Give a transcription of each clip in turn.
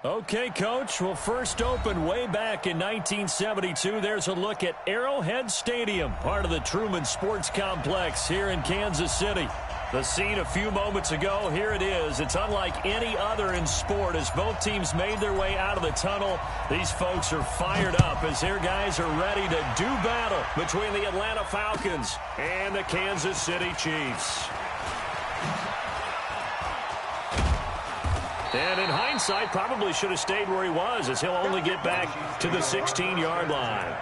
Okay, Coach. Well, first opened way back in 1972. There's a look at Arrowhead Stadium, part of the Truman Sports Complex here in Kansas City. The scene a few moments ago, here it is. It's unlike any other in sport as both teams made their way out of the tunnel. These folks are fired up as their guys are ready to do battle between the Atlanta Falcons and the Kansas City Chiefs. And in hindsight, probably should have stayed where he was as he'll only get back to the 16-yard line.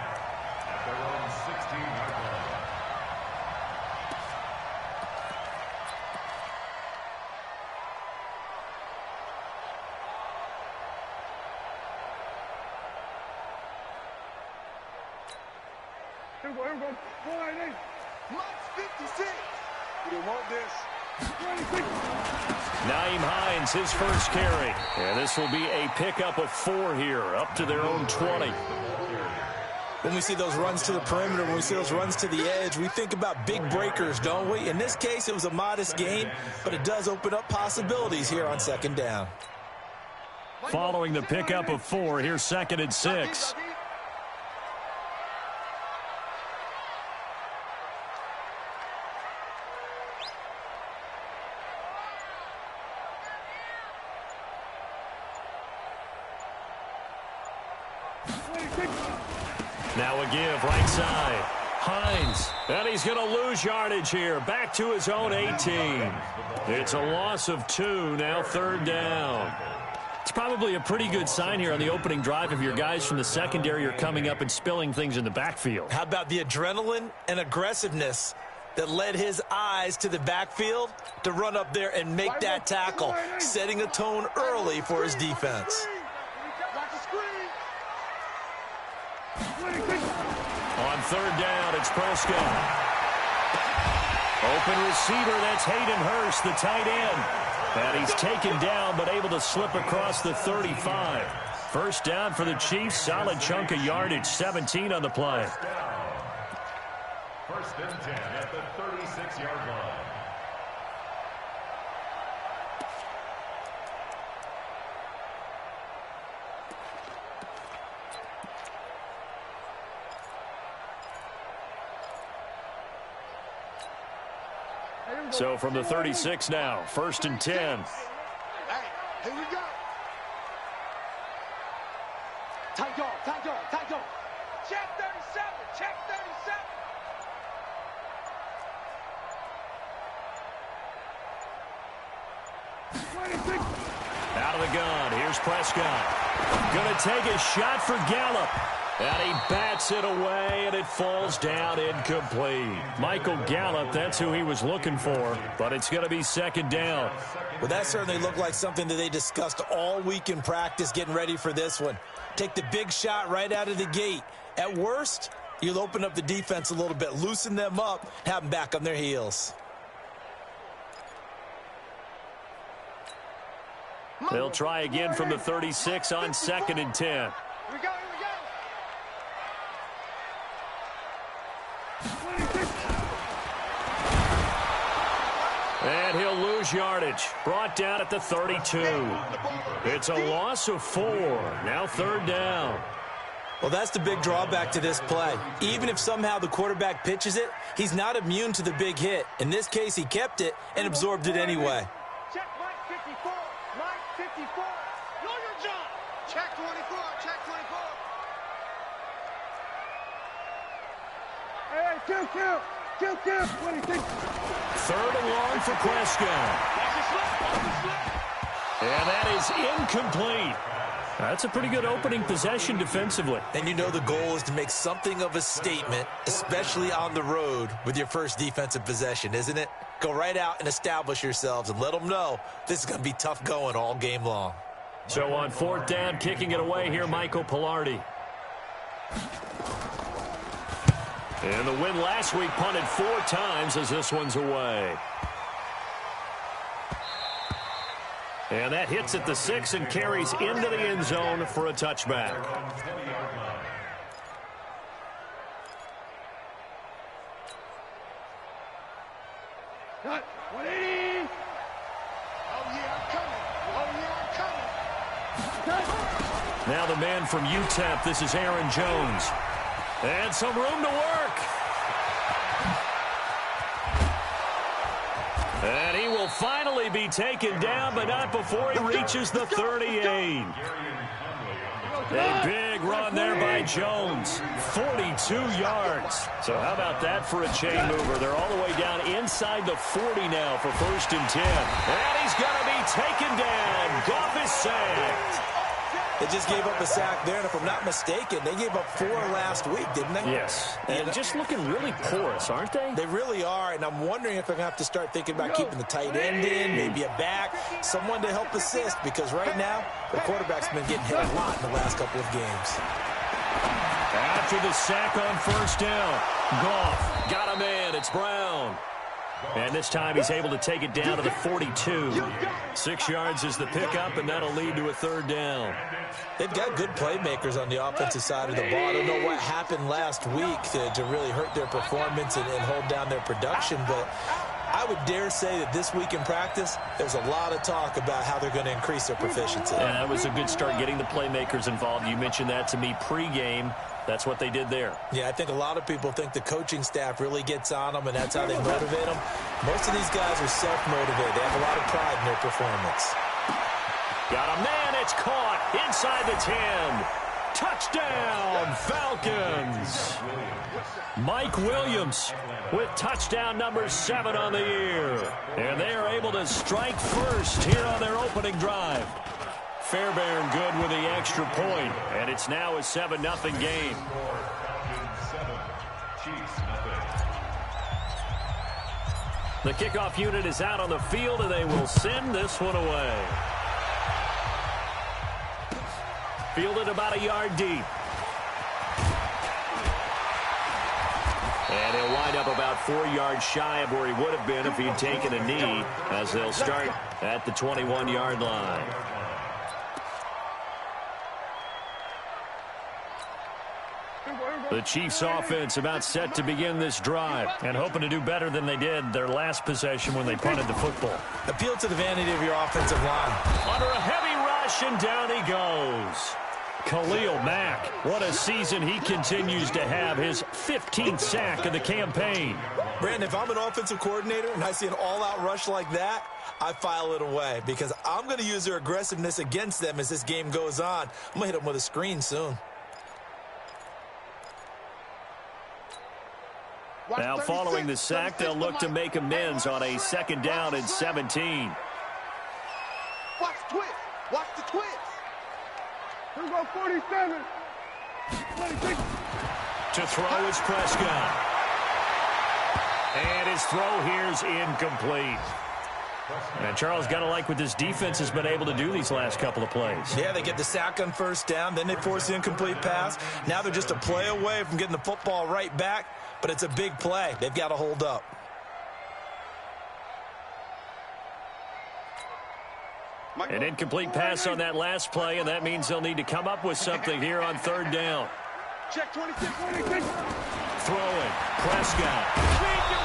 Here we go. 4-8. Max 56. We didn't want this. 26. Nyheim Hines, his first carry. And this will be a pickup of 4 here, up to their own 20. When we see those runs to the perimeter, when we see those runs to the edge, we think about big breakers, don't we? In this case, it was a modest gain, but it does open up possibilities here on second down. Following the pickup of 4, here's 2nd and 6. Now a give, right side. Hines. And he's going to lose yardage here. Back to his own 18. It's a loss of 2, now 3rd down. It's probably a pretty good sign here on the opening drive if your guys from the secondary are coming up and spilling things in the backfield. How about the adrenaline and aggressiveness that led his eyes to the backfield to run up there and make that tackle, setting a tone early for his defense. On 3rd down, it's Prescott. Open receiver, that's Hayden Hurst, the tight end. And he's taken down, but able to slip across the 35. First down for the Chiefs, solid chunk of yardage, 17 on the play. 1st and 10 at the 36-yard line. So from the 36 now, 1st and 10. Hey, here we go. Tight guard, tight guard, tight guard. Check 37, check 37. Out of the gun, here's Prescott. Going to take a shot for Gallup. And he bats it away, and it falls down incomplete. Michael Gallup, that's who he was looking for, but it's going to be 2nd down. Well, that certainly looked like something that they discussed all week in practice getting ready for this one. Take the big shot right out of the gate. At worst, you'll open up the defense a little bit, loosen them up, have them back on their heels. They'll try again from the 36 on 2nd and 10. Here we go. And he'll lose yardage. Brought down at the 32. It's a loss of 4. Now 3rd down. Well, that's the big drawback to this play. Even if somehow the quarterback pitches it, he's not immune to the big hit. In this case, he kept it and absorbed it anyway. Check Mike 54. Mike 54. Know your job. Check 24. Check 24. Hey, kill. 26. 3rd and long for Prescott. And that is incomplete. That's a pretty good opening possession defensively. And you know the goal is to make something of a statement, especially on the road with your first defensive possession, isn't it? Go right out and establish yourselves and let them know this is going to be tough going all game long. So on 4th down, kicking it away here, Michael Pilardi. And the win last week punted 4 times as this one's away. And that hits at the 6 and carries into the end zone for a touchback. Cut. 180. Oh, yeah, I'm coming. Oh, yeah, I'm coming. Cut. Now the man from UTEP, this is Aaron Jones. And some room to work. And he will finally be taken down, but not before he reaches the 38. A big run there by Jones. 42 yards. So how about that for a chain mover? They're all the way down inside the 40 now for 1st and 10. And he's going to be taken down. Goff is sacked. They just gave up a sack there, and if I'm not mistaken, they gave up 4 last week, didn't they? Yes. And just looking really porous, aren't they? They really are, and I'm wondering if they're going to have to start thinking about keeping the tight end in, maybe a back, someone to help assist, because right now, the quarterback's been getting hit a lot in the last couple of games. After the sack on 1st down, Goff got a man. It's Brown. And this time he's able to take it down to the 42. 6 yards is the pickup, and that'll lead to a 3rd down. They've got good playmakers on the offensive side of the ball. I don't know what happened last week to really hurt their performance and hold down their production, but I would dare say that this week in practice, there's a lot of talk about how they're going to increase their proficiency. And that was a good start getting the playmakers involved. You mentioned that to me pregame. That's what they did there. Yeah, I think a lot of people think the coaching staff really gets on them, and that's how they motivate them. Most of these guys are self-motivated. They have a lot of pride in their performance. Got a man. It's caught inside the 10. Touchdown, Falcons. Mike Williams with touchdown number 7 on the year. And they are able to strike first here on their opening drive. Fairbairn good with the extra point, and it's now a 7-0 game. The kickoff unit is out on the field, and they will send this one away. Fielded about a yard deep. And he'll wind up about 4 yards shy of where he would have been if he'd taken a knee, as they'll start at the 21-yard line. The Chiefs offense about set to begin this drive and hoping to do better than they did their last possession when they punted the football. Appeal to the vanity of your offensive line. Under a heavy rush, and down he goes. Khalil Mack, what a season he continues to have, his 15th sack of the campaign. Brandon, if I'm an offensive coordinator and I see an all-out rush like that, I file it away because I'm going to use their aggressiveness against them as this game goes on. I'm going to hit them with a screen soon. Now following the sack, they'll look to make amends on a 2nd down and 17. Watch the twist. Watch the twist. Here we go, 47. 26. To throw is Prescott. And his throw here's incomplete. And Charles, got to like what this defense has been able to do these last couple of plays. Yeah, they get the sack on 1st down, then they force the incomplete pass. Now they're just a play away from getting the football right back, but it's a big play. They've got to hold up. An incomplete pass on that last play, and that means they'll need to come up with something here on 3rd down. Check 26, 26. Throwing, Prescott.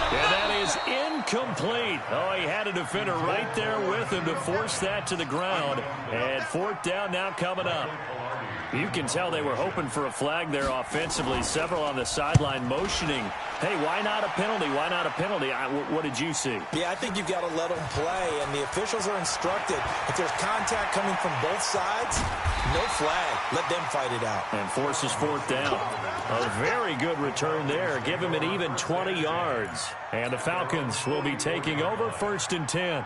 And that is incomplete. Oh, he had a defender right there with him to force that to the ground. And 4th down now coming up. You can tell they were hoping for a flag there offensively. Several on the sideline motioning. Hey, why not a penalty? Why not a penalty? What did you see? Yeah, I think you've got to let them play, and the officials are instructed. If there's contact coming from both sides, no flag. Let them fight it out. And forces 4th down. A very good return there. Give him an even 20 yards. And the Falcons will be taking over 1st and 10.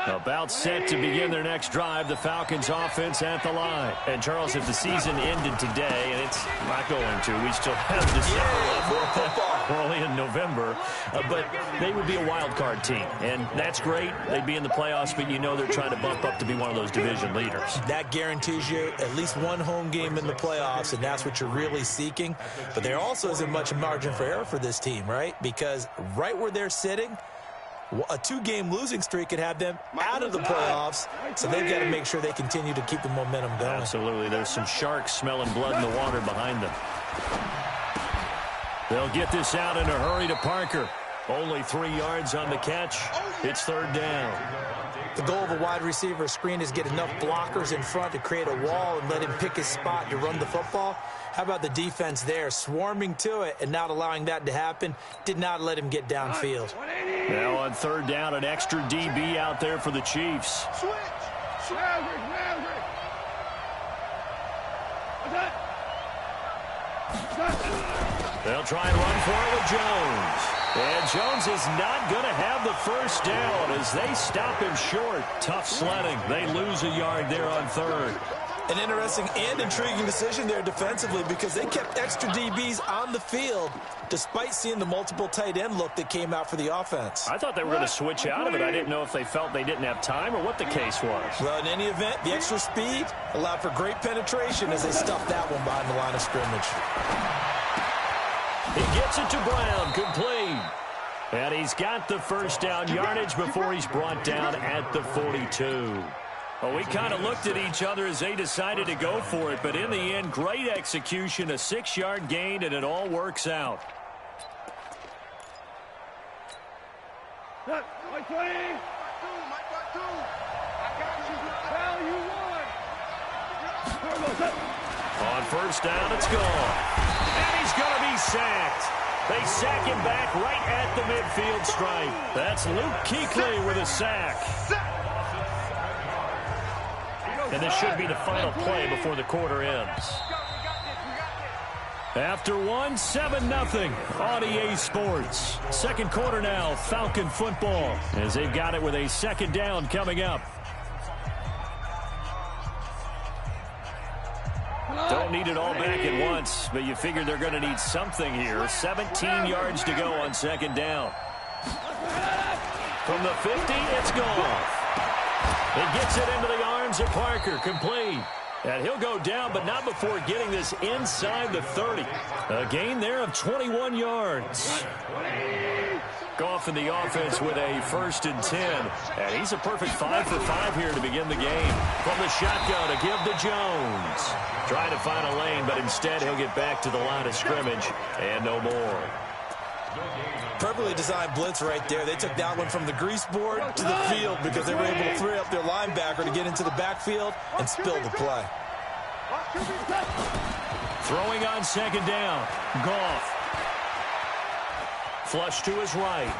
About set to begin their next drive, the Falcons offense at the line. And Charles, if the season ended today, and it's not going to, we still have December. We're only in November, but they would be a wild card team. And that's great. They'd be in the playoffs, but you know they're trying to bump up to be one of those division leaders. That guarantees you at least one home game in the playoffs, and that's what you're really seeking. But there also isn't much margin for error for this team, right? Because right where they're sitting, a 2-game losing streak could have them out of the playoffs, so they've got to make sure they continue to keep the momentum going. Absolutely. There's some sharks smelling blood in the water behind them. They'll get this out in a hurry to Parker. Only 3 yards on the catch. It's third down. The goal of a wide receiver screen is get enough blockers in front to create a wall and let him pick his spot to run the football. How about the defense there, swarming to it and not allowing that to happen? Did not let him get downfield. Now on third down, an extra DB out there for the Chiefs. Switch. They'll try and run for it with Jones. And Jones is not going to have the first down as they stop him short. Tough sledding. They lose a yard there on third. An interesting and intriguing decision there defensively because they kept extra DBs on the field despite seeing the multiple tight end look that came out for the offense. I thought they were going to switch out of it. I didn't know if they felt they didn't have time or what the case was. Well, in any event, the extra speed allowed for great penetration as they stuffed that one behind the line of scrimmage. He gets it to Brown, complete. And he's got the first down yardage before he's brought down at the 42. Well, we kind of looked at each other as they decided to go for it, but in the end, great execution, a 6-yard gain, and it all works out. On first down, it's gone. And he's going to be sacked. They sack him back right at the midfield stripe. That's Luke Kuechly with a sack. And this should be the final play before the quarter ends. After one, 7-0 on EA Sports. Second quarter now, Falcon football, as they've got it with a second down coming up. Don't need it all back at once, but you figure they're going to need something here. 17 yards to go on second down. From the 50, it's gone. He gets it into the arms of Parker, complete. And he'll go down, but not before getting this inside the 30. A gain there of 21 yards. Goff in the offense with a 1st and 10. And he's a perfect 5 for 5 here to begin the game. From the shotgun to give to Jones. Trying to find a lane, but instead he'll get back to the line of scrimmage. And no more. Perfectly designed blitz right there. They took that one from the grease board to the field because they were able to free up their linebacker to get into the backfield and spill the play. Throwing on second down. Goff. Flush to his right.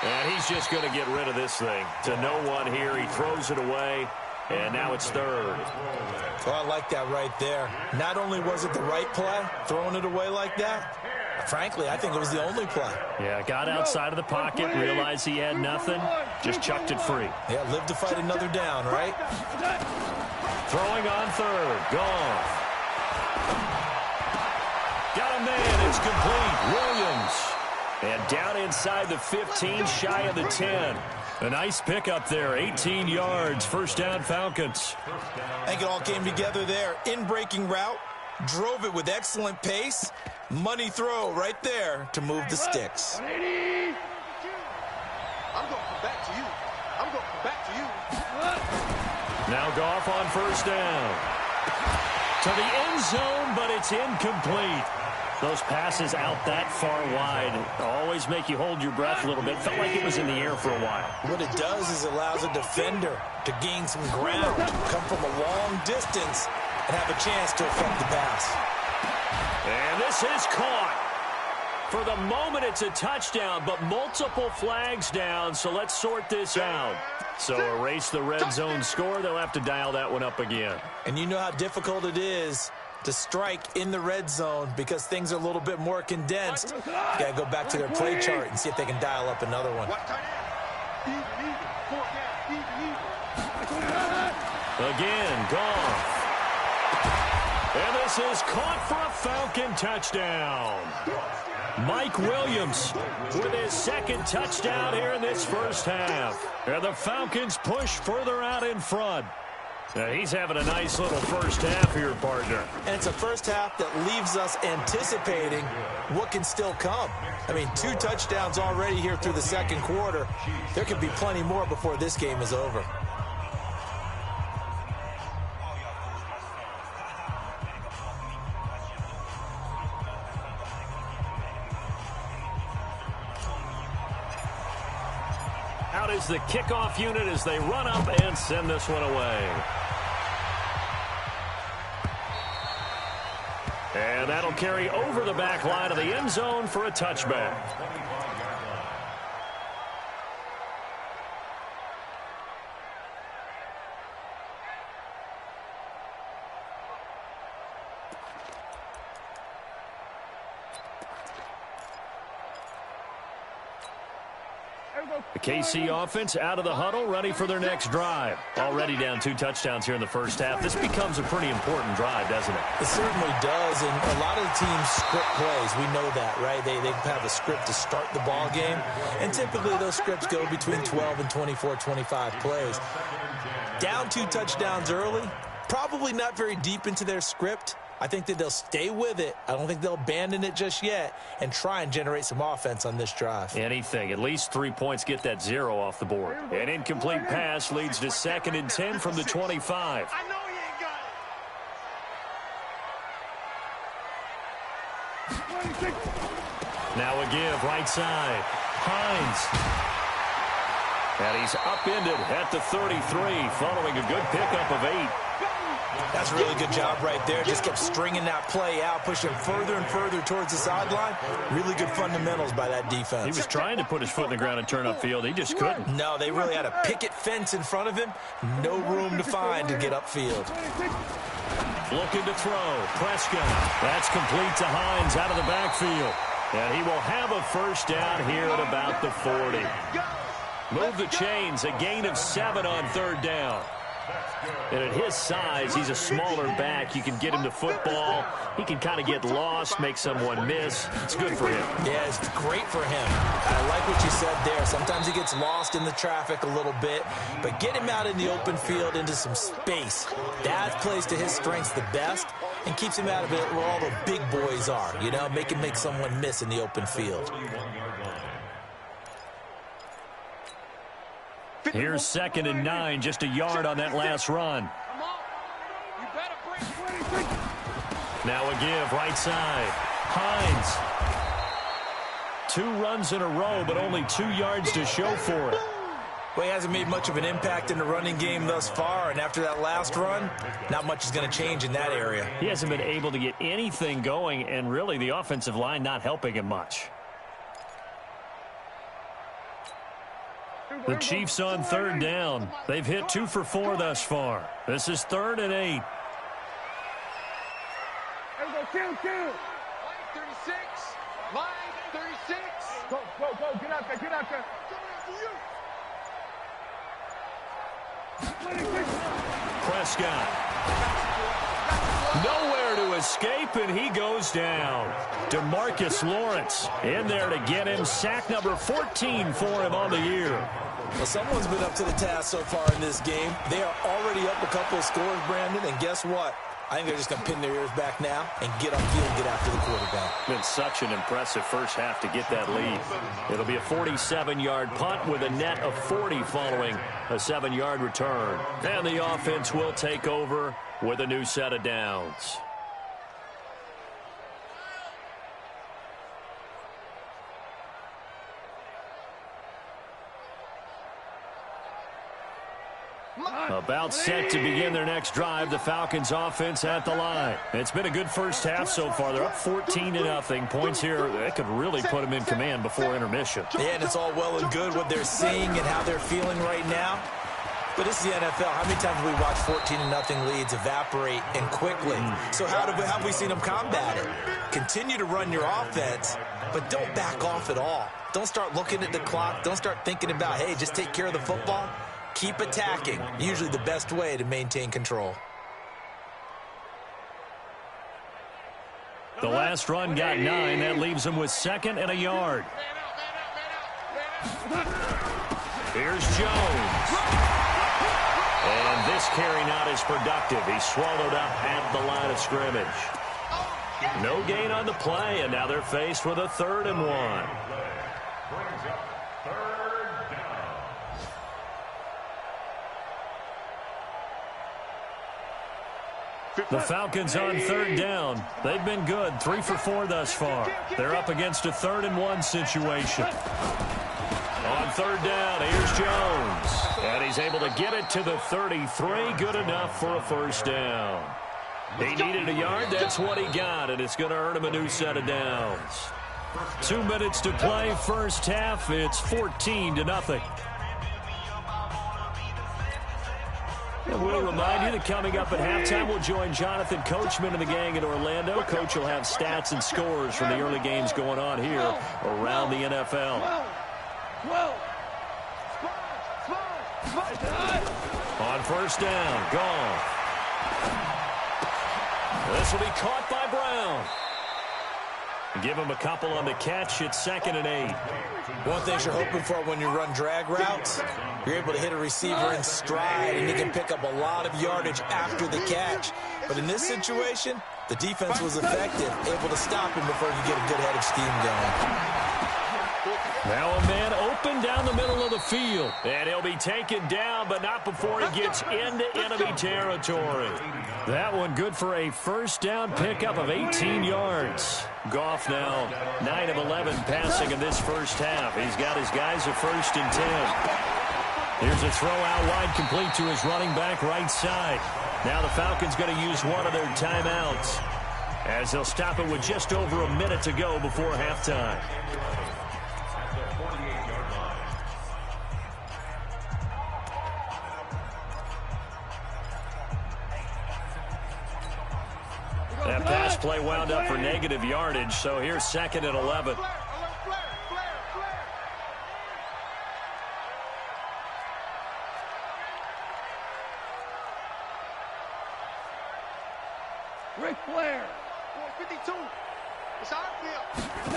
And he's just going to get rid of this thing. To no one here. He throws it away. And now it's third. Well, I like that right there. Not only was it the right play, throwing it away like that, frankly, I think it was the only play. Yeah, got outside of the pocket, realized he had nothing, just chucked it free. Yeah, live to fight another down, right? Throwing on third. Goff. Got a man. It's complete. Williams. And down inside the 15, shy of the 10. A nice pickup there, 18 yards, first down Falcons. I think it all came together there. In-breaking route, drove it with excellent pace. Money throw right there to move the sticks. I'm going to come back to you. I'm going to come back to you. Now Goff on first down. To the end zone, but it's incomplete. Those passes out that far wide always make you hold your breath a little bit. Felt like it was in the air for a while. What it does is it allows a defender to gain some ground, come from a long distance, and have a chance to affect the pass. And this is caught. For the moment, it's a touchdown, but multiple flags down, so let's sort this out. So erase the red zone score. They'll have to dial that one up again. And you know how difficult it is to strike in the red zone because things are a little bit more condensed. You got to go back to their play chart and see if they can dial up another one. Again, Goff. And this is caught for a Falcon touchdown. Mike Williams with his second touchdown here in this first half. And the Falcons push further out in front. Now he's having a nice little first half here, partner. And it's a first half that leaves us anticipating what can still come. I mean, 2 touchdowns already here through the second quarter. There could be plenty more before this game is over. is the kickoff unit as they run up and send this one away. And that'll carry over the back line of the end zone for a touchback. The KC offense out of the huddle, ready for their next drive. Already down 2 touchdowns here in the first half. This becomes a pretty important drive, doesn't it? It certainly does, and a lot of the teams script plays. We know that, right? They have a script to start the ball game, and typically those scripts go between 12 and 24, 25 plays. Down 2 touchdowns early, probably not very deep into their script. I think that they'll stay with it. I don't think they'll abandon it just yet and try and generate some offense on this drive. Anything. At least 3 points, get that 0 off the board. An incomplete pass leads to 2nd and 10 from the 25. I know he ain't got it. Now a give, right side. Hines. And he's upended at the 33 following a good pickup of 8. That's a really good job right there. Just kept stringing that play out, pushing further and further towards the sideline. Really good fundamentals by that defense. He was trying to put his foot in the ground and turn upfield. He just couldn't. No, they really had a picket fence in front of him. No room to find to get upfield. Looking to throw. Prescott. That's complete to Hines out of the backfield. And he will have a first down here at about the 40. Move the chains. A gain of 7 on 3rd down. And at his size, he's a smaller back. You can get him to football. He can kind of get lost, make someone miss. It's good for him. Yeah, it's great for him. I like what you said there. Sometimes he gets lost in the traffic a little bit, but get him out in the open field into some space. That plays to his strengths the best and keeps him out of it where all the big boys are. You know, make him make someone miss in the open field. Here's 2nd and 9, just a yard on that last run. Now a give, right side. Hines. 2 runs in a row, but only 2 yards to show for it. Well, he hasn't made much of an impact in the running game thus far, and after that last run, not much is going to change in that area. He hasn't been able to get anything going, and really the offensive line not helping him much. The Chiefs on 3rd down. They've hit 2 for 4 thus far. This is 3rd and 8. Line 36. Line 36. Go. Get out there. Prescott. Nowhere to escape, and he goes down. DeMarcus Lawrence in there to get him. Sack number 14 for him on the year. Well, someone's been up to the task so far in this game. They are already up a couple of scores, Brandon, and guess what? I think they're just going to pin their ears back now and get upfield and get after the quarterback. Been such an impressive first half to get that lead. It'll be a 47-yard punt with a net of 40 following a 7-yard return. And the offense will take over with a new set of downs. About set to begin their next drive. The Falcons offense at the line. It's been a good first half so far. They're up 14-0. Points here that could really put them in command before intermission. Yeah, and it's all well and good what they're seeing and how they're feeling right now. But this is the NFL. How many times have we watched 14-0 leads evaporate and quickly? So how have we seen them combat it? Continue to run your offense, but don't back off at all. Don't start looking at the clock. Don't start thinking about, hey, just take care of the football. Keep attacking. Usually the best way to maintain control. The last run got 9. That leaves them with 2nd and a yard. Here's Jones. And this carry not as productive. He's swallowed up at the line of scrimmage. No gain on the play, and now they're faced with a 3rd and 1. The Falcons on 3rd down. They've been good, 3 for 4 thus far. They're up against a 3rd and 1 situation. On third down, here's Jones. And he's able to get it to the 33. Good enough for a first down. He needed a yard. That's what he got, and it's going to earn him a new set of downs. 2 minutes to play, first half. It's 14-0. And we'll remind you that coming up at halftime, we'll join Jonathan Coachman and the gang in Orlando. Coach will have stats and scores from the early games going on here around the NFL. On first down, Goff. This will be caught by Brown. Give him a couple on the catch. It's 2nd and 8. One thing you're hoping for when you run drag routes, you're able to hit a receiver in stride, and you can pick up a lot of yardage after the catch. But in this situation, the defense was effective, able to stop him before he could get a good head of steam going. Now a man open down the middle of the field. And he'll be taken down, but not before he gets into enemy territory. That one good for a first down pickup of 18 yards. Goff now 9 of 11 passing in this first half. He's got his guys at 1st and 10. Here's a throw out wide, complete to his running back right side. Now the Falcons going to use one of their timeouts, as they'll stop it with just over a minute to go before halftime. That pass play wound up for negative yardage, so here's 2nd and 11. Ric Flair. 52. It's our field.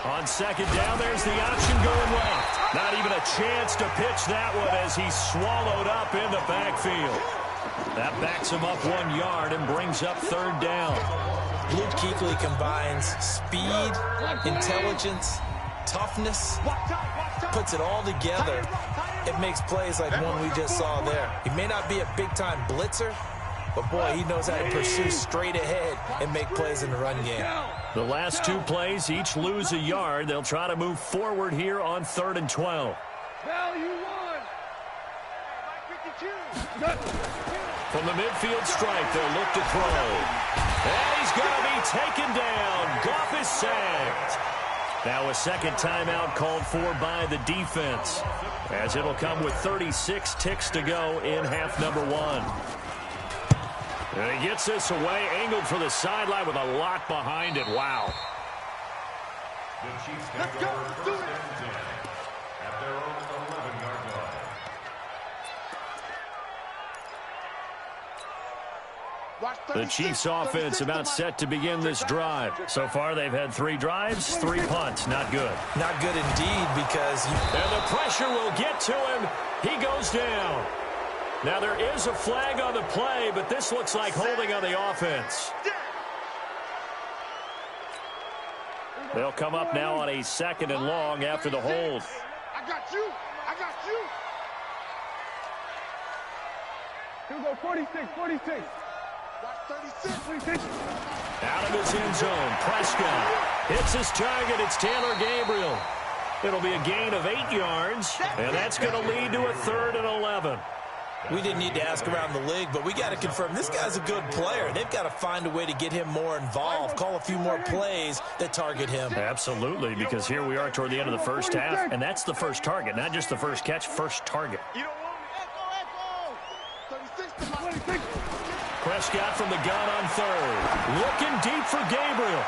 On 2nd down, there's the option going left. Not even a chance to pitch that one as he's swallowed up in the backfield. That backs him up 1 yard and brings up 3rd down. Luke Kuechly combines speed, intelligence, toughness, puts it all together. It makes plays like one we just saw there. He may not be a big-time blitzer, but, boy, he knows how to pursue straight ahead and make plays in the run game. The last 2 plays each lose a yard. They'll try to move forward here on 3rd and 12. Value 1. From the midfield stripe, they'll look to throw. And he's going to be taken down. Goff is sacked. Now a second timeout called for by the defense, as it'll come with 36 ticks to go in half number 1. And he gets this away, angled for the sideline with a lot behind it. Wow. Let's go. Let's do it. At their own 11-yard line. The Chiefs offense about set to begin this drive. So far they've had 3 drives, 3 punts. Not good. Not good indeed, because and the pressure will get to him. He goes down. Now there is a flag on the play, but this looks like holding on the offense. They'll come up now on a 2nd and long after the hold. I got you. I got you. Here we go, 46. Watch 36. Out of his end zone, Prescott hits his target. It's Taylor Gabriel. It'll be a gain of 8 yards, and that's going to lead to a 3rd and 11. we didn't need to ask around the league, but we got to confirm this guy's a good player. They've got to find a way to get him more involved, call a few more plays that target him. Absolutely, because here we are toward the end of the first half, and that's the first target, not just the first catch, first target. Prescott from the gun on 3rd. Looking deep for Gabriel.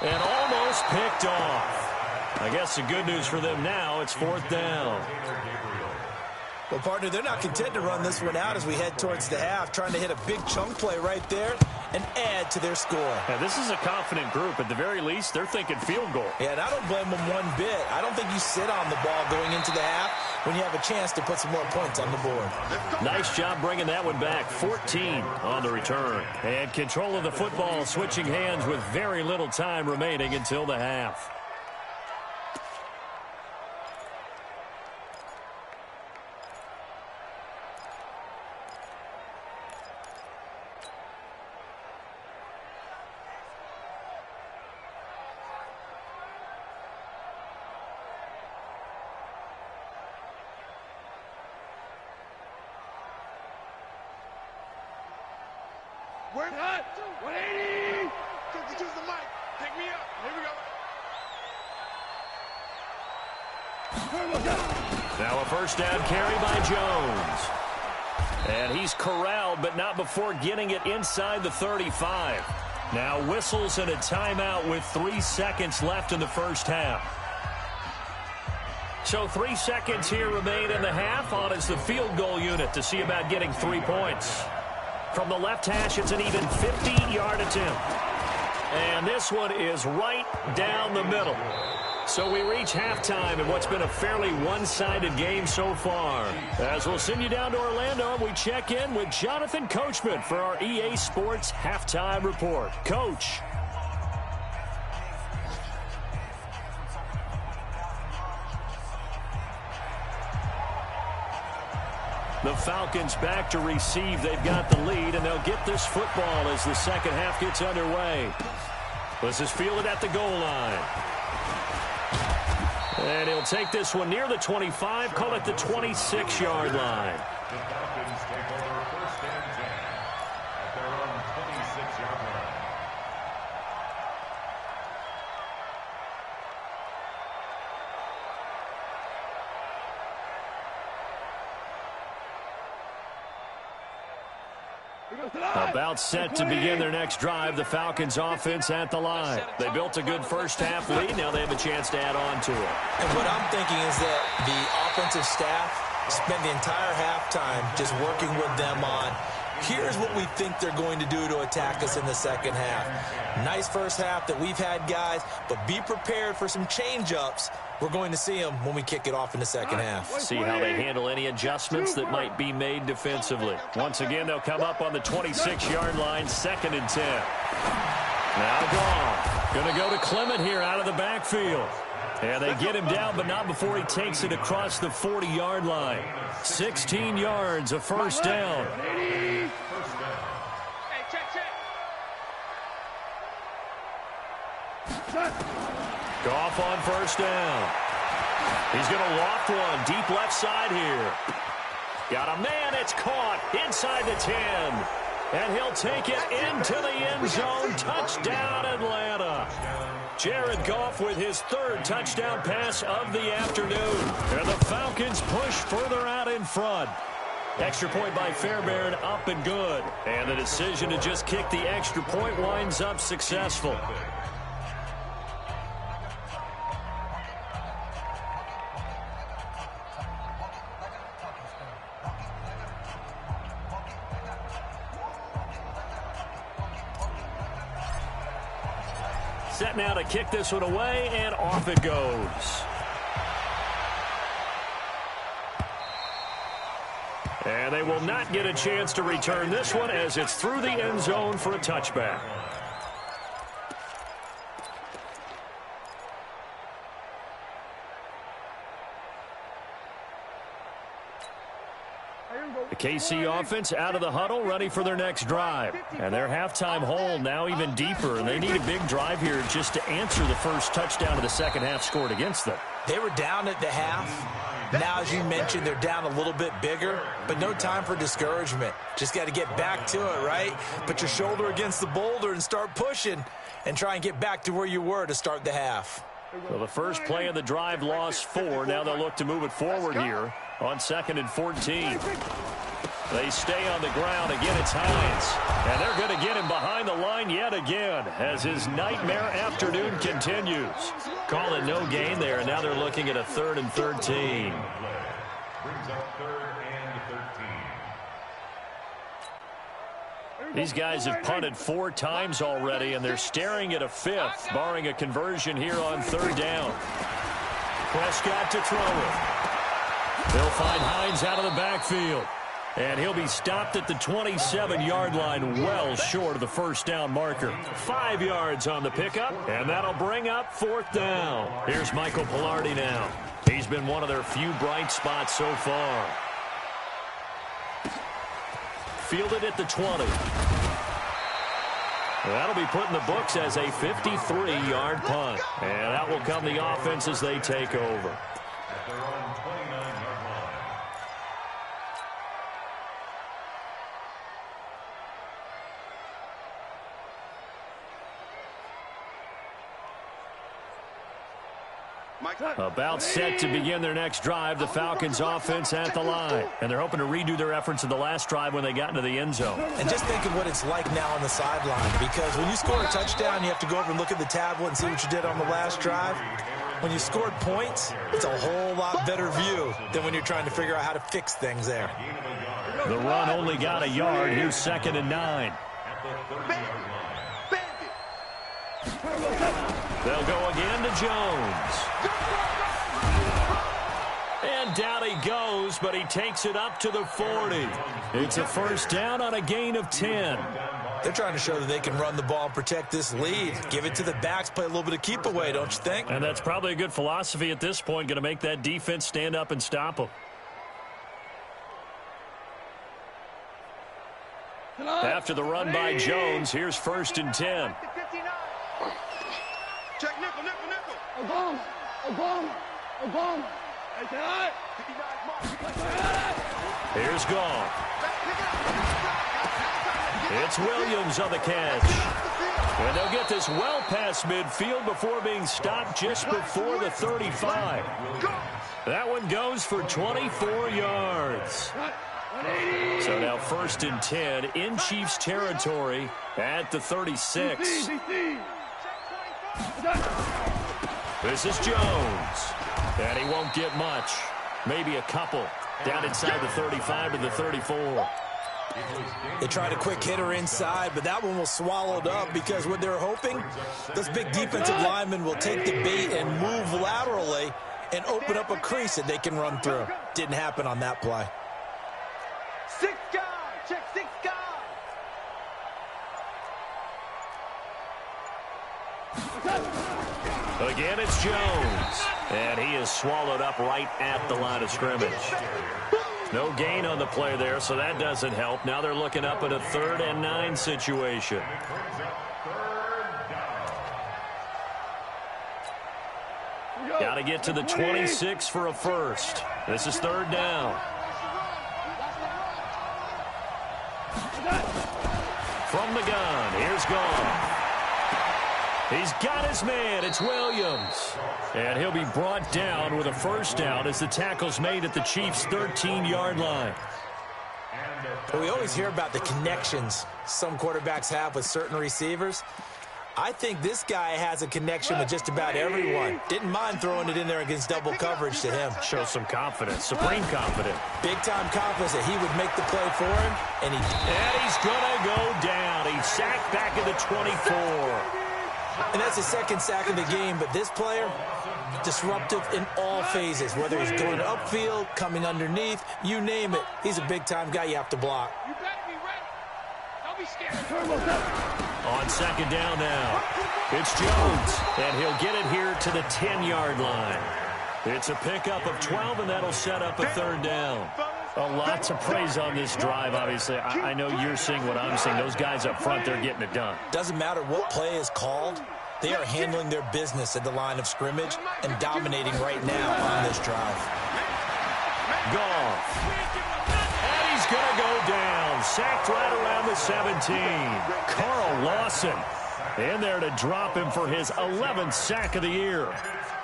And almost picked off. I guess the good news for them now, it's 4th down. Well, partner, they're not content to run this one out as we head towards the half, trying to hit a big chunk play right there and add to their score. Now, this is a confident group. At the very least, they're thinking field goal. Yeah, and I don't blame them one bit. I don't think you sit on the ball going into the half when you have a chance to put some more points on the board. Nice job bringing that one back. 14 on the return. And control of the football switching hands with very little time remaining until the half. Work. 180. Use the mic. Pick me up. Here we go. Now a first down carry by Jones. And he's corralled, but not before getting it inside the 35. Now whistles and a timeout with 3 seconds left in the first half. So 3 seconds here remain in the half. On is the field goal unit to see about getting 3 points. From the left hash, it's an even 50-yard attempt. And this one is right down the middle. So we reach halftime in what's been a fairly one-sided game so far. As we'll send you down to Orlando, we check in with Jonathan Coachman for our EA Sports Halftime Report. Coach. The Falcons back to receive. They've got the lead, and they'll get this football as the second half gets underway. This is fielded at the goal line. And he'll take this one near the 25, call it the 26-yard line. The Falcons take over first and 10 at their own 26-yard line. About set to begin their next drive. The Falcons offense at the line. They built a good first half lead. Now they have a chance to add on to it. And what I'm thinking is that the offensive staff spent the entire halftime just working with them on, here's what we think they're going to do to attack us in the second half. Nice first half that we've had, guys, but be prepared for some change-ups. We're going to see them when we kick it off in the second half. See how they handle any adjustments that might be made defensively. Once again, they'll come up on the 26-yard line, 2nd and 10. Now gone. Going to go to Clement here out of the backfield. And they get him down, but not before he takes it across the 40-yard line. 16 yards, a first down. Goff on first down. He's going to loft one deep left side here. Got a man, it's caught inside the 10. And he'll take it into the end zone. Touchdown, Atlanta. Jared Goff with his 3rd touchdown pass of the afternoon. And the Falcons push further out in front. Extra point by Fairbairn, up and good. And the decision to just kick the extra point winds up successful. Set now to kick this one away, and off it goes. And they will not get a chance to return this one as it's through the end zone for a touchback. The KC offense out of the huddle, ready for their next drive. And their halftime hole now even deeper, and they need a big drive here just to answer the first touchdown of the second half scored against them. They were down at the half. Now, as you mentioned, they're down a little bit bigger, but no time for discouragement. Just got to get back to it, right? Put your shoulder against the boulder and start pushing and try and get back to where you were to start the half. Well, the first play of the drive lost 4. Now they'll look to move it forward here on 2nd and 14. They stay on the ground. Again, it's Hines. And they're going to get him behind the line yet again as his nightmare afternoon continues. Call it no gain there, and now they're looking at a 3rd and 13. Brings up 3rd and 13. These guys have punted 4 times already, and they're staring at a 5th, barring a conversion here on 3rd down. Prescott to throw it. They'll find Hines out of the backfield. And he'll be stopped at the 27-yard line, well short of the first down marker. 5 yards on the pickup, and that'll bring up 4th down. Here's Michael Pilardi now. He's been one of their few bright spots so far. Fielded at the 20. That'll be put in the books as a 53-yard punt. And that will come the offense as they take over. At their own 29-yard line. About set to begin their next drive, the Falcons offense at the line. And they're hoping to redo their efforts in the last drive when they got into the end zone. And just think of what it's like now on the sideline, because when you score a touchdown, you have to go over and look at the tablet and see what you did on the last drive. When you scored points, it's a whole lot better view than when you're trying to figure out how to fix things there. The run only got a yard. Here's 2nd and 9. They'll go again to Jones. And down he goes, but he takes it up to the 40. It's a first down on a gain of 10. They're trying to show that they can run the ball and protect this lead. Give it to the backs, play a little bit of keep away, don't you think? And that's probably a good philosophy at this point, going to make that defense stand up and stop them. After the run by Jones, here's 1st and 10. Check nickel, nickel, nickel. Here's Goff. It's Williams on the catch. And they'll get this well past midfield before being stopped just before the 35. That one goes for 24 yards. So now 1st and 10 in Chiefs territory at the 36. This is Jones. And he won't get much. Maybe a couple. Down inside the 35 to the 34. They tried a quick hitter inside, but that one was swallowed up because what they're hoping, those big defensive linemen will take the bait and move laterally and open up a crease that they can run through. Didn't happen on that play. 6 guys. Check 6 guys. Again, it's Jones. And he is swallowed up right at the line of scrimmage. No gain on the play there, so that doesn't help. Now they're looking up at a 3rd and 9 situation. Got to get to the 26 for a first. This is 3rd down. From the gun, here's Goff. He's got his man. It's Williams. And he'll be brought down with a first down as the tackle's made at the Chiefs' 13-yard line. We always hear about the connections some quarterbacks have with certain receivers. I think this guy has a connection with just about everyone. Didn't mind throwing it in there against double coverage to him. Shows some confidence, supreme confidence. Big-time confidence that he would make the play for him, and he's going to go down. He's sacked back at the 24. And that's his 2nd sack of the game, but this player, disruptive in all phases, whether he's going upfield, coming underneath, you name it. He's a big-time guy you have to block. You better be ready. Don't be scared. On 2nd down now, it's Jones, and he'll get it here to the 10-yard line. It's a pickup of 12, and that'll set up a 3rd down. A lot to praise on this drive, obviously. I know you're seeing what I'm seeing. Those guys up front, they're getting it done. Doesn't matter what play is called. They are handling their business at the line of scrimmage and dominating right now on this drive. Goff. And he's going to go down. Sacked right around the 17. Carl Lawson in there to drop him for his 11th sack of the year.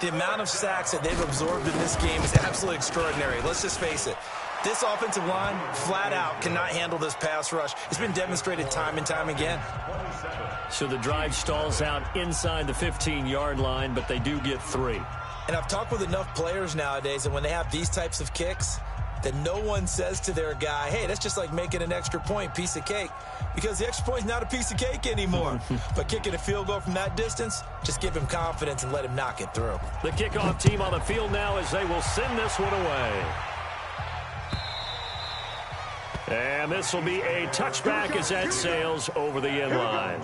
The amount of sacks that they've absorbed in this game is absolutely extraordinary. Let's just face it. This offensive line, flat out, cannot handle this pass rush. It's been demonstrated time and time again. So the drive stalls out inside the 15-yard line, but they do get 3. And I've talked with enough players nowadays, and when they have these types of kicks, that no one says to their guy, hey, that's just like making an extra point, piece of cake. Because the extra point is not a piece of cake anymore. But kicking a field goal from that distance, just give him confidence and let him knock it through. The kickoff team on the field now as they will send this one away. And this will be a touchback as that sails over the end line.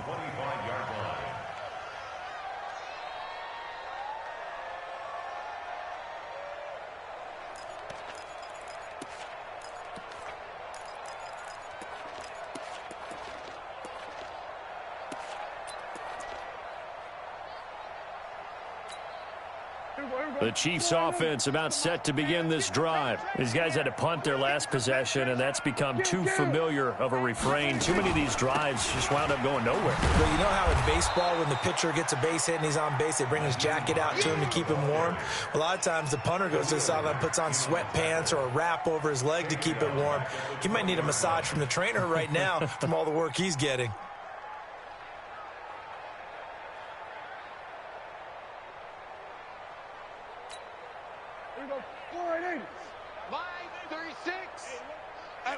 The Chiefs offense about set to begin this drive. These guys had to punt their last possession, and that's become too familiar of a refrain. Too many of these drives just wound up going nowhere. But you know how in baseball, when the pitcher gets a base hit and he's on base, they bring his jacket out to him to keep him warm? A lot of times the punter goes to the sideline, puts on sweatpants or a wrap over his leg to keep it warm. He might need a massage from the trainer right now from all the work he's getting.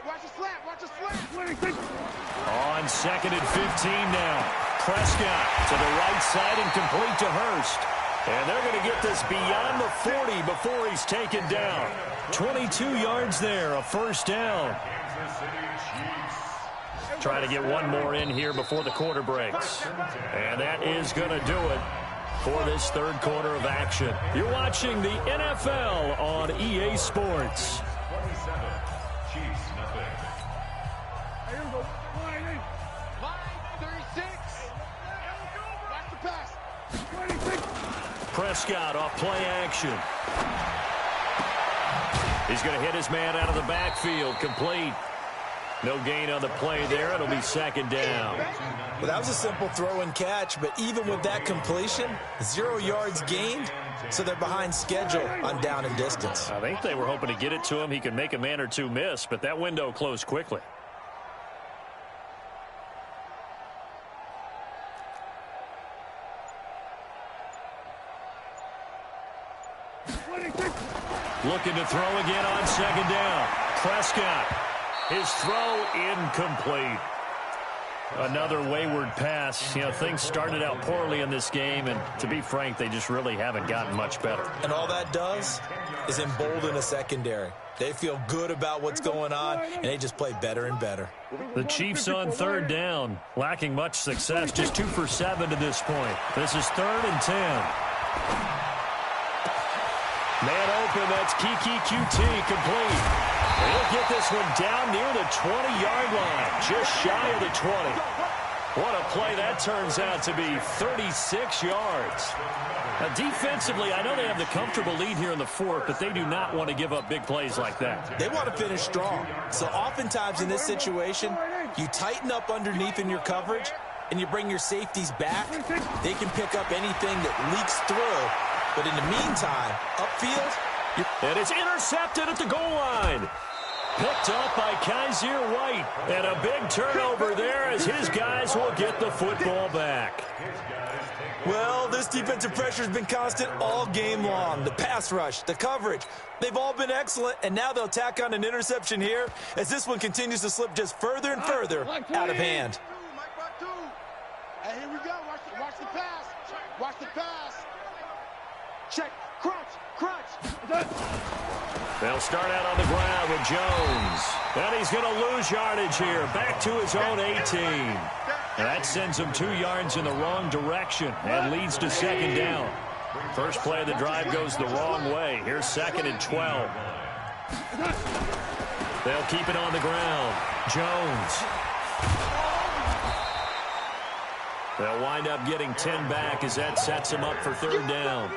Watch the slant, watch the slant. On 2nd and 15 now. Prescott to the right side and complete to Hurst. And they're going to get this beyond the 40 before he's taken down. 22 yards there, a first down. Try to get one more in here before the quarter breaks. And that is going to do it for this third quarter of action. You're watching the NFL on EA Sports. Prescott off play action. He's going to hit his man out of the backfield. Complete. No gain on the play there. It'll be second down. Well, that was a simple throw and catch, but even with that completion, 0 yards gained, so they're behind schedule on down and distance. I think they were hoping to get it to him. He could make a man or two miss, but that window closed quickly. Looking to throw again on second down. Prescott. His throw incomplete. Another wayward pass. You know, things started out poorly in this game, and to be frank, they just really haven't gotten much better. And all that does is embolden a secondary. They feel good about what's going on, and they just play better and better. The Chiefs on third down, lacking much success, just 2 for 7 to this point. This is 3rd and 10. Man open, that's Kiki QT, complete. He'll get this one down near the 20-yard line, just shy of the 20. What a play that turns out to be, 36 yards. Now, defensively, I know they have the comfortable lead here in the fourth, but they do not want to give up big plays like that. They want to finish strong. So oftentimes in this situation, you tighten up underneath in your coverage, and you bring your safeties back. They can pick up anything that leaks through. But in the meantime, upfield, and it's intercepted at the goal line. Picked up by Kaiser White. And a big turnover there as his guys will get the football back. Well, this defensive pressure has been constant all game long. The pass rush, the coverage, they've all been excellent. And now they'll tack on an interception here as this one continues to slip just further and further out of hand. Hey, here we go. Watch the pass. Watch the pass. Check. Crunch. They'll start out on the ground with Jones. And he's going to lose yardage here. Back to his own 18. And that sends him 2 yards in the wrong direction and leads to second down. First play of the drive goes the wrong way. Here's 2nd and 12. They'll keep it on the ground. Jones. They'll wind up getting 10 back as that sets him up for third down.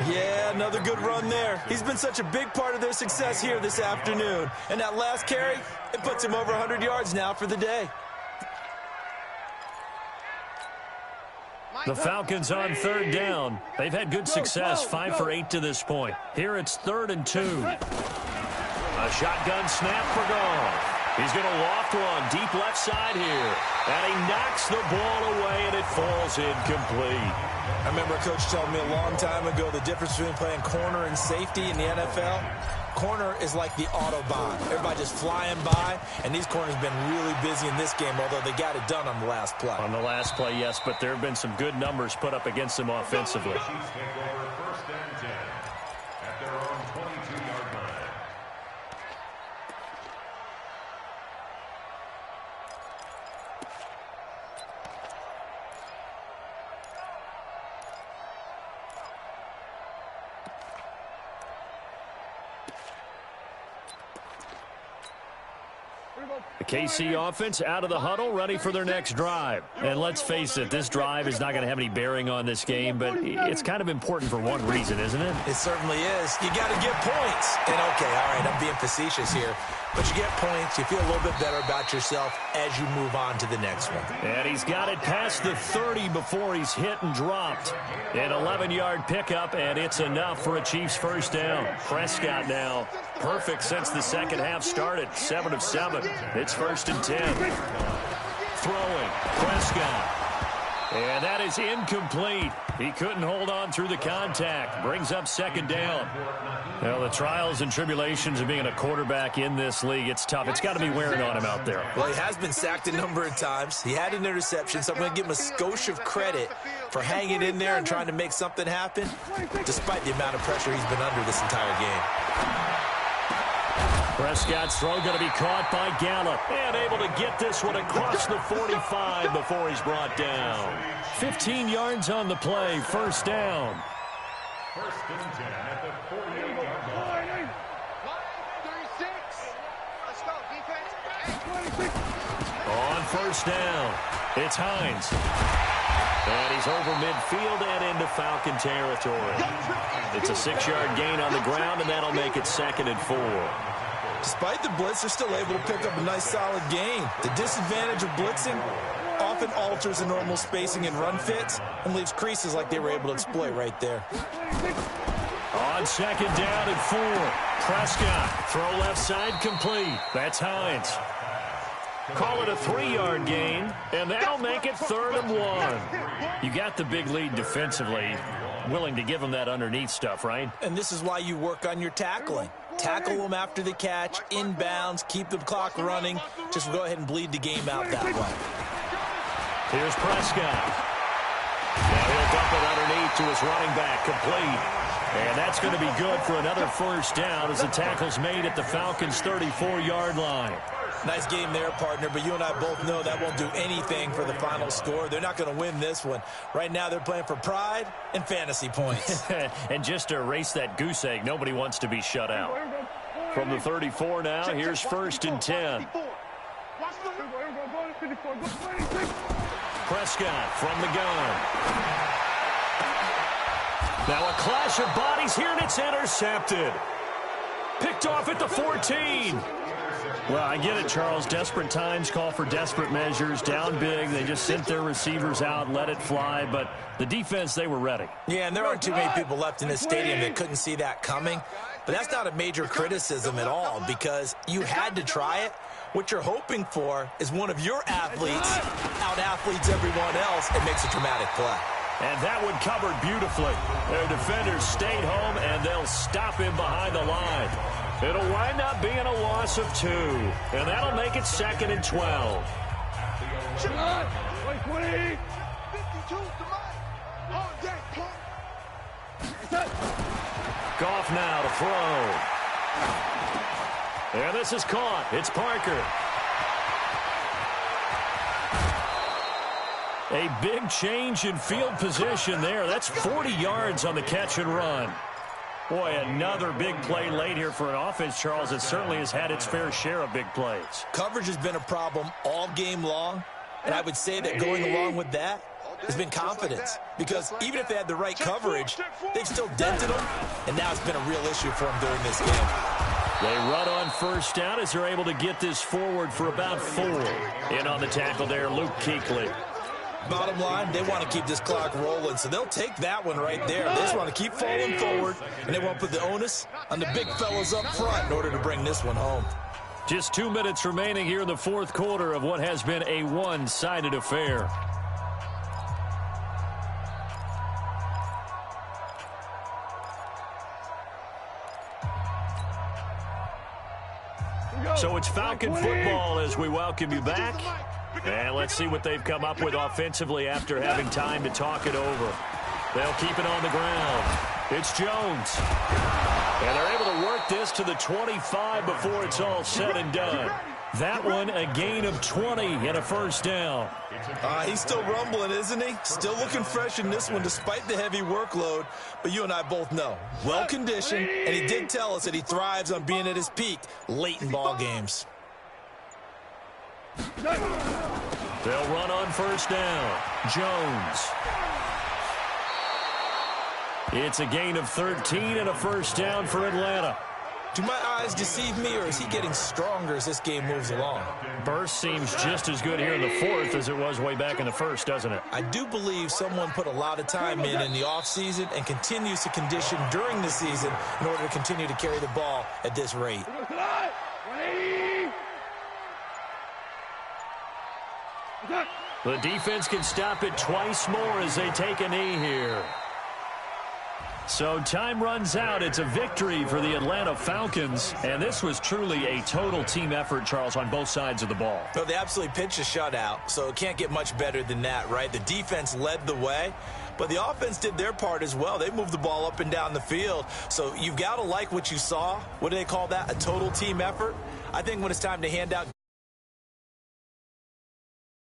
Yeah, another good run there. He's been such a big part of their success here this afternoon. And that last carry, it puts him over 100 yards now for the day. The Falcons on third down. They've had good success, 5 for 8 to this point. Here it's 3rd and 2. A shotgun snap for Goff. He's going to loft one deep left side here. And he knocks the ball away, and it falls incomplete. I remember a coach telling me a long time ago the difference between playing corner and safety in the NFL. Corner is like the Autobahn. Everybody just flying by, and these corners have been really busy in this game, although they got it done on the last play. On the last play, yes, but there have been some good numbers put up against them offensively. Chiefs take over 1st and 10 at their own 22-yard line. The KC offense out of the huddle, ready for their next drive. And let's face it, this drive is not going to have any bearing on this game, but it's kind of important for one reason, isn't it? It certainly is. You got to get points. And okay, all right, I'm being facetious here, but you get points, you feel a little bit better about yourself as you move on to the next one. And he's got it past the 30 before he's hit and dropped. An 11-yard pickup, and it's enough for a Chiefs first down. Prescott now perfect since the second half started, 7 of 7. It's 1st and 10. Throwing, Prescott. And that is incomplete. He couldn't hold on through the contact. Brings up 2nd down. Well, the trials and tribulations of being a quarterback in this league, it's tough. It's got to be wearing on him out there. Well, he has been sacked a number of times. He had an interception, so I'm going to give him a skosh of credit for hanging in there and trying to make something happen, despite the amount of pressure he's been under this entire game. Prescott's throw going to be caught by Gallup. And able to get this one across the 45 before he's brought down. 15 yards on the play, 1st down. 1st and 10 at the 48-yard line. 36. Let's go, defense. On 1st down, it's Hines. And he's over midfield and into Falcon territory. It's a 6-yard gain on the ground, and that'll make it 2nd and 4. Despite the blitz, they're still able to pick up a nice solid gain. The disadvantage of blitzing often alters the normal spacing and run fits and leaves creases like they were able to exploit right there. On 2nd down and 4, Prescott, throw left side complete. That's Hines. Call it a 3-yard gain, and that'll make it 3rd and 1. You got the big lead defensively, willing to give them that underneath stuff, right? And this is why you work on your tackling. Tackle them after the catch, inbounds, keep the clock running. Just go ahead and bleed the game out that way. Here's Prescott. Now he'll dump it underneath to his running back, complete. And that's going to be good for another 1st down as the tackle's made at the Falcons' 34-yard line. Nice game there, partner, but you and I both know that won't do anything for the final score. They're not going to win this one. Right now, they're playing for pride and fantasy points. And just to erase that goose egg, nobody wants to be shut out. From the 34 now, here's 1st and 10. Prescott from the gun. Now a clash of bodies here, and it's intercepted. Picked off at the 14. Well, I get it, Charles. Desperate times call for desperate measures. Down big, they just sent their receivers out, let it fly. But the defense, they were ready. Yeah, and there aren't too many people left in this stadium that couldn't see that coming. But that's not a major criticism at all because you had to try it. What you're hoping for is one of your athletes out-athletes everyone else and makes a dramatic play. And that one covered beautifully. Their defenders stayed home, and they'll stop him behind the line. It'll wind up being a loss of 2, and that'll make it 2nd and 12. Shot! 52 to all day, Goff now to throw. And this is caught. It's Parker. A big change in field position there. That's 40 yards on the catch and run. Boy, another big play late here for an offense, Charles. It certainly has had its fair share of big plays. Coverage has been a problem all game long, and I would say that going along with that has been confidence. Because even if they had the right coverage, they've still dented them, and now it's been a real issue for them during this game. They run on 1st down as they're able to get this forward for about 4. In on the tackle there, Luke Kuechly. Bottom line, they want to keep this clock rolling, so they'll take that one right there. They just want to keep falling forward, and they want to put the onus on the big fellas up front in order to bring this one home. Just 2 minutes remaining here in the 4th quarter of what has been a one-sided affair. So it's Falcon football as we welcome you back. And let's see what they've come up with offensively after having time to talk it over. They'll keep it on the ground. It's Jones. And they're able to work this to the 25 before it's all said and done. That one, a gain of 20 and a 1st down. He's still rumbling, isn't he? Still looking fresh in this one despite the heavy workload. But you and I both know, well-conditioned, and he did tell us that he thrives on being at his peak late in ball games. They'll run on first down. Jones. It's a gain of 13 and a first down for Atlanta. Do my eyes deceive me, or is he getting stronger as this game moves along? Burst seems just as good here in the fourth as it was way back in the first, doesn't it? I do believe someone put a lot of time in the offseason and continues to condition during the season in order to continue to carry the ball at this rate. The defense can stop it twice more as they take a knee here. So time runs out. It's a victory for the Atlanta Falcons. And this was truly a total team effort, Charles, on both sides of the ball. No, they absolutely pitched a shutout, so it can't get much better than that, right? The defense led the way, but the offense did their part as well. They moved the ball up and down the field. So you've got to like what you saw. What do they call that? A total team effort? I think when it's time to hand out